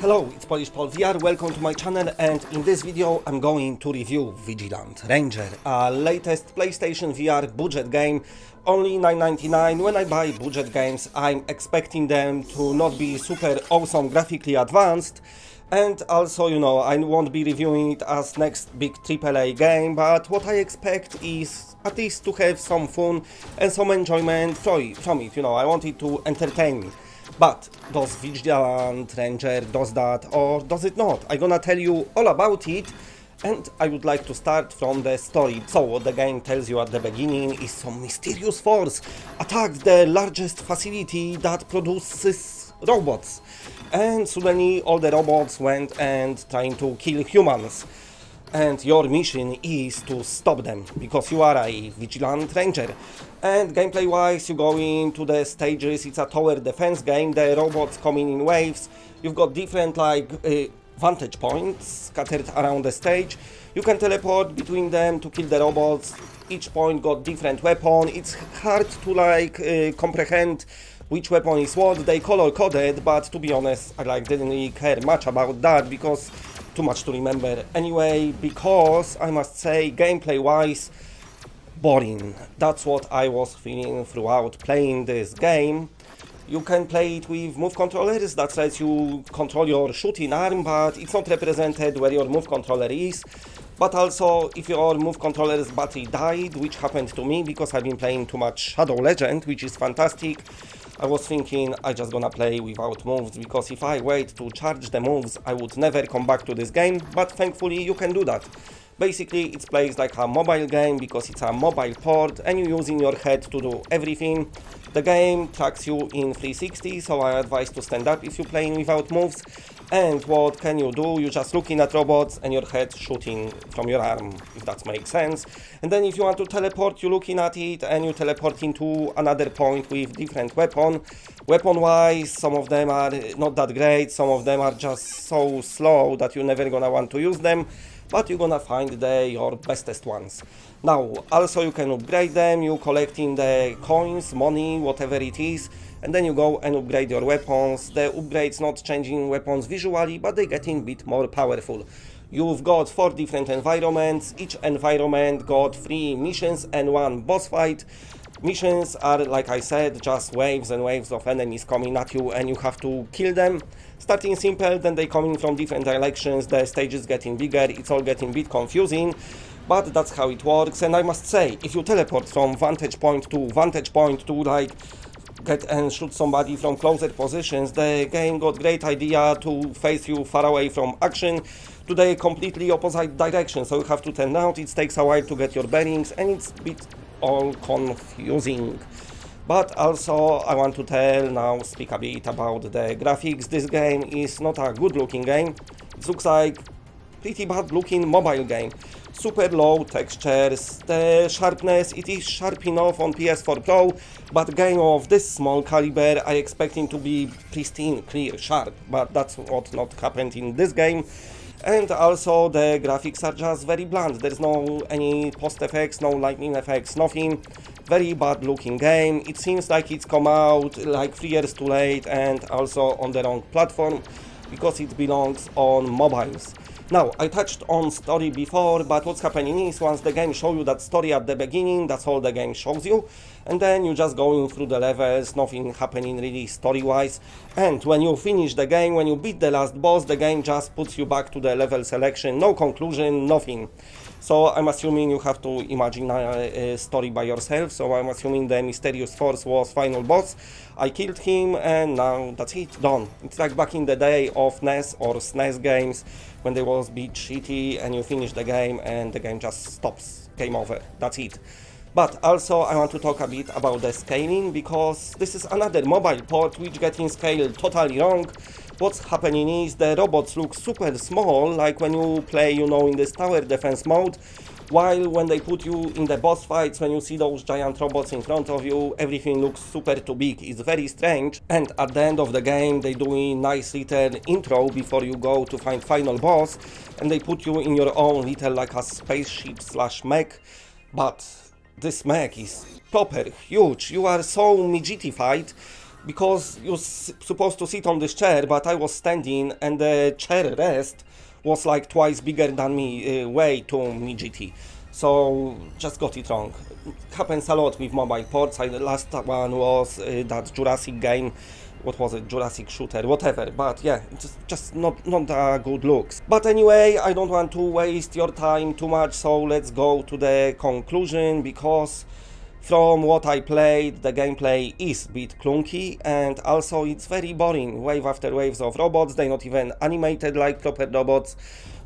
Hello, it's Polish Paul VR, welcome to my channel, and in this video I'm going to review Vigilante Ranger, a latest PlayStation VR budget game, only $9.99. When I buy budget games I'm expecting them to not be super awesome graphically advanced, and also, you know, I won't be reviewing it as next big AAA game, but what I expect is at least to have some fun and some enjoyment from it, you know, I want it to entertain me. But does Vigilante Ranger does that or does it not? I'm gonna tell you all about it, and I would like to start from the story. So what the game tells you at the beginning is some mysterious force attacked the largest facility that produces robots, and suddenly all the robots went and trying to kill humans. And your mission is to stop them, because you are a Vigilant Ranger. And gameplay wise, you go into the stages, it's a tower defense game, the robots coming in waves, you've got different vantage points scattered around the stage, you can teleport between them to kill the robots, each point got different weapon, it's hard to comprehend which weapon is what, they color coded, but to be honest, I didn't really care much about that, because too much to remember anyway, because I must say, gameplay wise, boring. That's what I was feeling throughout playing this game. You can play it with move controllers, that lets you control your shooting arm, but it's not represented where your move controller is. But also, if your move controller's battery died, which happened to me because I've been playing too much Shadow Legend, which is fantastic, I was thinking I just gonna play without moves, because if I wait to charge the moves I would never come back to this game, but thankfully you can do that. Basically it plays like a mobile game because it's a mobile port and you're using your head to do everything. The game tracks you in 360, so I advise to stand up if you're playing without moves. And what can you do? You're just looking at robots and your head shooting from your arm, if that makes sense. And then if you want to teleport, you're looking at it and you teleport into another point with different weapon. Weapon-wise, some of them are not that great, some of them are just so slow that you're never gonna want to use them, but you're gonna find your bestest ones. Now, also you can upgrade them, you collecting the coins, money, whatever it is, and then you go and upgrade your weapons. The upgrades not changing weapons visually, but they getting a bit more powerful. You've got 4 different environments, each environment got 3 missions and 1 boss fight. Missions are, like I said, just waves and waves of enemies coming at you and you have to kill them. Starting simple, then they coming from different directions, the stage is getting bigger, it's all getting a bit confusing, but that's how it works. And I must say, if you teleport from vantage point to get and shoot somebody from closer positions, the game got great idea to face you far away from action to the completely opposite direction, so you have to turn out, it takes a while to get your bearings and it's a bit all confusing. But also I want to speak a bit about the graphics. This game is not a good looking game, it looks like pretty bad looking mobile game. Super low textures, the sharpness, it is sharp enough on PS4 Pro, but a game of this small caliber I expecting to be pristine, clear, sharp, but that's what not happened in this game. And also the graphics are just very bland, there's no any post effects, no lightning effects, nothing. Very bad looking game. It seems like it's come out like 3 years too late and also on the wrong platform, because it belongs on mobiles. Now, I touched on story before, but what's happening is once the game shows you that story at the beginning, that's all the game shows you, and then you just going through the levels, nothing happening really story-wise, and when you finish the game, when you beat the last boss, the game just puts you back to the level selection, no conclusion, nothing. So I'm assuming you have to imagine a story by yourself, so I'm assuming the mysterious force was final boss, I killed him, and now that's it, done. It's like back in the day of NES or SNES games, when they was a bit shitty and you finish the game and the game just stops, game over, that's it. But also I want to talk a bit about the scaling, because this is another mobile port which getting scaled totally wrong. What's happening is the robots look super small, like when you play, you know, in this tower defense mode, while when they put you in the boss fights, when you see those giant robots in front of you, everything looks super too big. It's very strange, and at the end of the game they do a nice little intro before you go to find final boss, and they put you in your own little like a spaceship slash mech, but this mech is proper huge. You are so midgetified because you're supposed to sit on this chair, but I was standing and the chair rest was like twice bigger than me, way too midgety. So just got it wrong. Happens a lot with mobile ports. The last one was that Jurassic game. What was it? Jurassic shooter, whatever. But yeah, it's just not good looks. But anyway, I don't want to waste your time too much, so let's go to the conclusion, because from what I played, the gameplay is a bit clunky, and also it's very boring. Wave after waves of robots, they're not even animated like proper robots.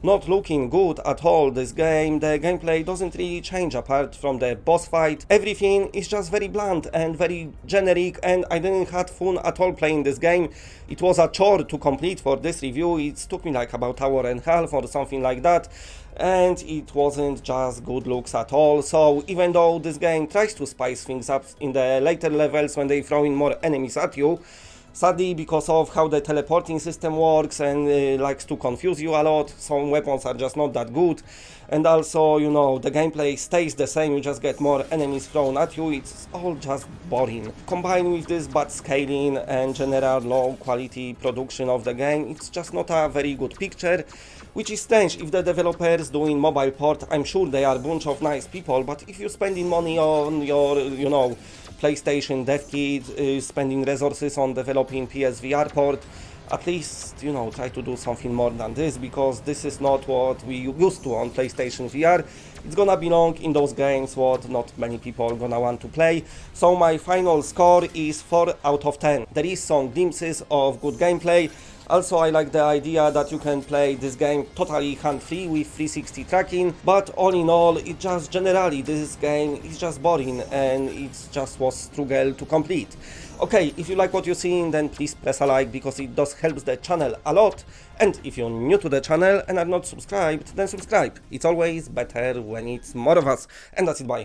Not looking good at all, this game. The gameplay doesn't really change apart from the boss fight. Everything is just very bland and very generic, and I didn't have fun at all playing this game. It was a chore to complete for this review. It took me like about an hour and a half or something like that. And it wasn't just good looks at all. So even though this game tries to spice things up in the later levels when they throw in more enemies at you, sadly, because of how the teleporting system works and likes to confuse you a lot, some weapons are just not that good. And also, you know, the gameplay stays the same, you just get more enemies thrown at you, it's all just boring. Combined with this bad scaling and general low quality production of the game, it's just not a very good picture. Which is strange. If the developers doing mobile port, I'm sure they are a bunch of nice people, but if you're spending money on your, you know, PlayStation dev kit, spending resources on developing PSVR port, at least, you know, try to do something more than this, because this is not what we used to on PlayStation VR. It's gonna belong in those games what not many people gonna want to play. So my final score is 4 out of 10. There is some glimpses of good gameplay. Also, I like the idea that you can play this game totally hand-free with 360 tracking, but all in all, it just generally, this game is just boring and it just was struggle to complete. Okay, if you like what you're seeing, then please press a like, because it does help the channel a lot. And if you're new to the channel and are not subscribed, then subscribe. It's always better when it's more of us. And that's it, bye.